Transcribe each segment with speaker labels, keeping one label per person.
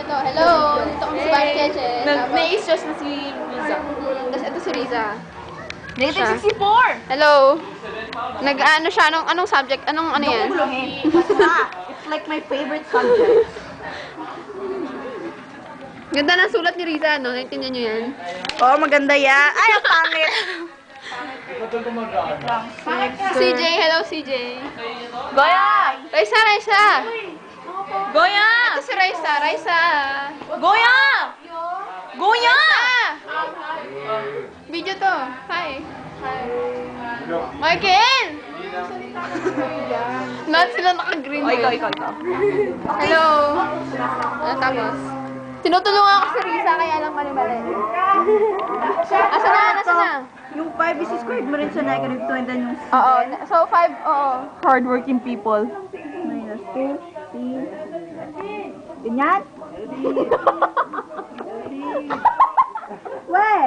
Speaker 1: dito. Hello! Dito kami sa Basketche.
Speaker 2: Nai-stress na si Riza.
Speaker 1: Tapos ito si Riza.
Speaker 2: Negative 64!
Speaker 1: Hello! Nag-ano siya? Anong subject? Anong ano yan?
Speaker 2: It's like my favorite subject.
Speaker 1: Ganda ng sulat ni Riza, no? Naintindihan nyo yan?
Speaker 2: Oo, maganda yan. Ay, ang pangit!
Speaker 1: CJ, hello CJ.
Speaker 2: Goya!
Speaker 1: Raisa, Raisa!
Speaker 2: Goya!
Speaker 1: Ito si Raisa, Raisa!
Speaker 2: Goya! Goya!
Speaker 1: Video to. Hi. Michael! Lahat sila naka-green.
Speaker 2: Oh, ikaw.
Speaker 1: Hello! Tapos? Tinutulungan ko si Riza, kaya lang mali-mali. Asa na?
Speaker 2: Yung 5 is squared mo rin sa negative 2 and then yung
Speaker 1: Oo. So, 5, oo.
Speaker 2: hardworking people. Minus 2, 3. Ganyan? Weh!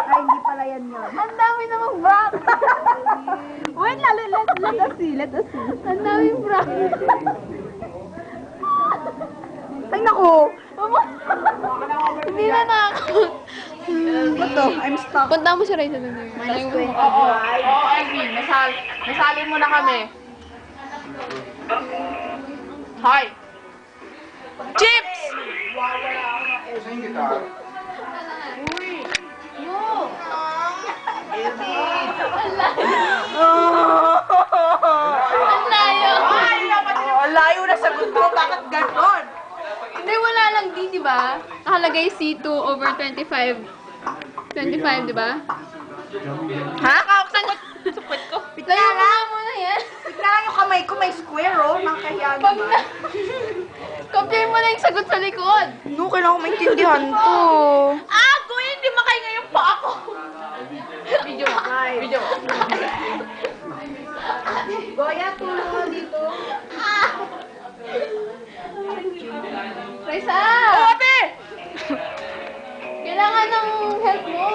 Speaker 2: Ay, hindi pala yan yun.
Speaker 1: Ang dami namang brak!
Speaker 2: Wait, let us see.
Speaker 1: Ang daming brak!
Speaker 2: Ay, naku!
Speaker 1: Hindi na nakakot.
Speaker 2: What to? I'm stuck.
Speaker 1: Punta mo si Raisa doon.
Speaker 2: Minus 20.
Speaker 3: Oo, Irene. Nasali mo na kami. Hi!
Speaker 2: Chips!
Speaker 1: Ang layo!
Speaker 2: Ang layo na sagot mo. Bakit ganon?
Speaker 1: Hindi, wala lang din, di ba? Nakalagay C2 over 25. 25, di ba?
Speaker 2: Ha? Sagot. Supot ko.
Speaker 1: Layo mo na yan.
Speaker 2: Bigla lang yung kamay ko may square, oh. Nakahiya
Speaker 1: Pag
Speaker 2: naman.
Speaker 1: na... Compare mo na yung sagot sa likod.
Speaker 2: No, kailangan ko maintindihan to. Kuya, hindi makahinga yung pa ako.
Speaker 3: Video mo. Video mo.
Speaker 2: Goya, tulong mo dito.
Speaker 1: Raisa!
Speaker 2: Ate!
Speaker 1: Kailangan ng help mo.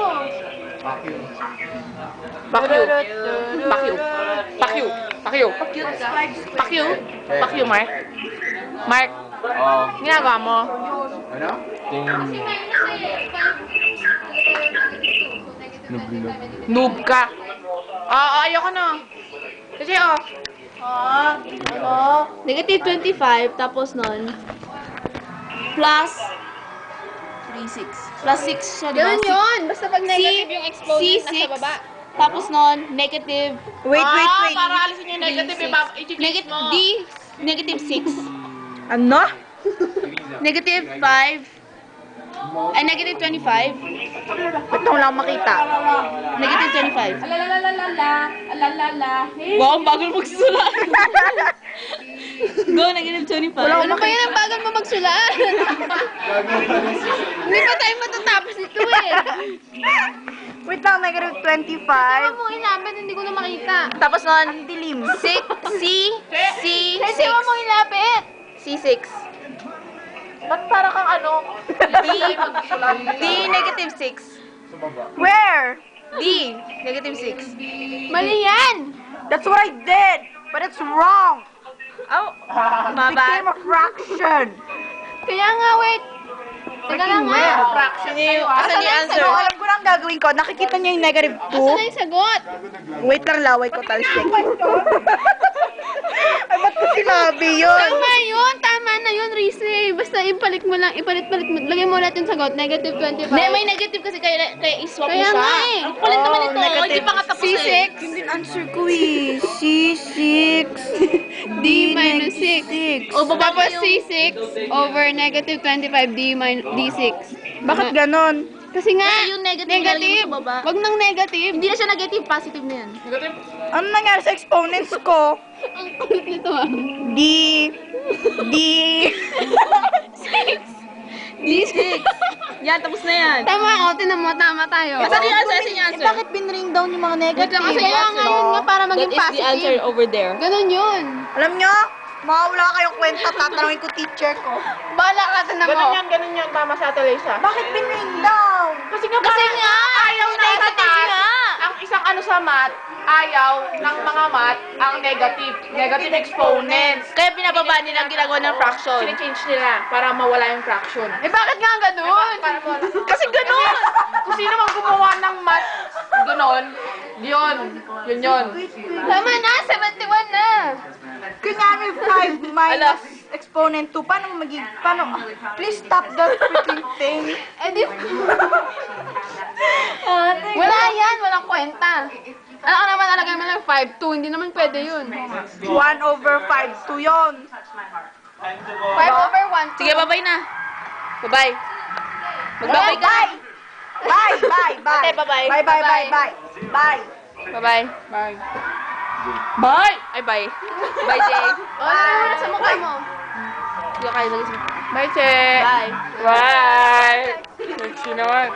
Speaker 3: Pakyo, Mark. Mark, ginagawa mo?
Speaker 4: Ano?
Speaker 1: Kasi minus eh.
Speaker 3: Noob ka. Ayoko na. Kasi
Speaker 2: Negative 25, tapos nun, plus 36. Plus 6 siya, diba?
Speaker 1: Ganun yun. Basta pag negative yung exponent
Speaker 2: C6,
Speaker 1: nasa baba.
Speaker 2: tapos nun, negative... Wait.
Speaker 3: para alisin yung negative, i-check mo.
Speaker 2: Negative 6. Ano? Negative 5. Ay, negative 25. Ba't ko lang makita? Negative 25.
Speaker 1: Alalala.
Speaker 2: Wow, ang bagal magsulat. Go, negative 25.
Speaker 1: Ano ba yan ang bagal mo magsulat? Hindi pa tayo matatapos ito eh.
Speaker 2: Wait lang, negative 25.
Speaker 1: Ano mo ilapit, hindi ko na makita.
Speaker 2: Tapos nun, ang dilim.
Speaker 1: Kasi mo mo ilapit.
Speaker 2: C6.
Speaker 3: Ba't para kang ano?
Speaker 2: D, negative 6. Where? D, negative 6.
Speaker 1: Mali yan.
Speaker 2: That's what I did, but it's wrong. Oh, became a fraction.
Speaker 1: Kaya nga, wait. Teka lang nga.
Speaker 3: Fraction yung
Speaker 2: Asan yung answer? Alam ko na ang gagawin ko. Nakikita niyo yung negative 2?
Speaker 1: Asan na yung sagot?
Speaker 2: Wait lang, laway ko talsik. Ay, ba't ko sinabi yun?
Speaker 1: Tama na yun, Rize. Basta ipalit mo lang, ipalit-palit mo. Lagay mo ulit yung sagot, negative 25.
Speaker 2: Hindi, may negative kasi kaya iswap mo
Speaker 1: Kaya
Speaker 2: siya.
Speaker 1: nga eh.
Speaker 2: Ang kulit naman ito.
Speaker 3: negative.
Speaker 2: Hindi pa nga tapos
Speaker 1: C6.
Speaker 2: eh. Yun din answer ko eh. C6.
Speaker 1: D minus 6.
Speaker 2: O, baba
Speaker 1: Tapos
Speaker 2: mo yung...
Speaker 1: C6 over negative 25, D6.
Speaker 2: Bakit ganon?
Speaker 1: Kasi nga,
Speaker 2: Kasi yung negative yung sa baba.
Speaker 1: Wag nang negative.
Speaker 2: Hindi na siya negative, positive na yan.
Speaker 4: Ano nangyari sa exponents ko?
Speaker 1: Ang kulit nito ah.
Speaker 4: D.
Speaker 1: D6.
Speaker 2: Yan, tapos na yan.
Speaker 1: Tama ako, tinan mo, tama tayo.
Speaker 2: Asan yung answer? Asan yung answer? Bakit binring down yung mga
Speaker 1: Wait lang, kasi kaya nga yun nga para maging positive.
Speaker 2: over there.
Speaker 1: Ganun yun.
Speaker 4: Alam nyo? Mawawala kayong kwenta, tatanungin ko teacher ko.
Speaker 1: Bala ka, tinan mo.
Speaker 3: Ganun yan. Tama sa Ate Lisa.
Speaker 4: Bakit binring down?
Speaker 3: Kasi nga,
Speaker 1: Kasi nga,
Speaker 3: ayaw na
Speaker 1: negative
Speaker 3: itaas.
Speaker 1: nga.
Speaker 3: Ang isang ano sa math, ayaw ng mga math ang negative exponents.
Speaker 2: Kaya pinababa nila ang ginagawa ng fraction.
Speaker 3: Sine-change nila para mawala yung fraction.
Speaker 1: Eh, bakit nga ganun?
Speaker 3: Kasi ganun! Kung sino mang gumawa ng math, ganun, yun.
Speaker 1: Tama na, 71 na.
Speaker 4: Kunyari 5 minus exponent 2. Paano magiging, please stop the freaking thing.
Speaker 1: Eh, di... Wala yan, walang kwenta. Ano ka naman, alagay mo lang 5, 2, hindi naman pwede yun.
Speaker 4: 1 over 5, 2 yun.
Speaker 1: 5 over 1,
Speaker 2: Sige, bye-bye na. Bye-bye. Magbabay ka.
Speaker 4: Bye, bye, bye.
Speaker 2: Ate, bye-bye.
Speaker 4: Bye, bye, bye, bye. Bye.
Speaker 2: Bye-bye.
Speaker 3: Bye.
Speaker 2: Bye! Ay, bye. Bye, Jay.
Speaker 1: O, lagay mo na sa mukha mo.
Speaker 2: Hindi ka kayo lagi sa...
Speaker 3: Bye, Che!
Speaker 2: Bye.
Speaker 3: Bye! Nagsi naman.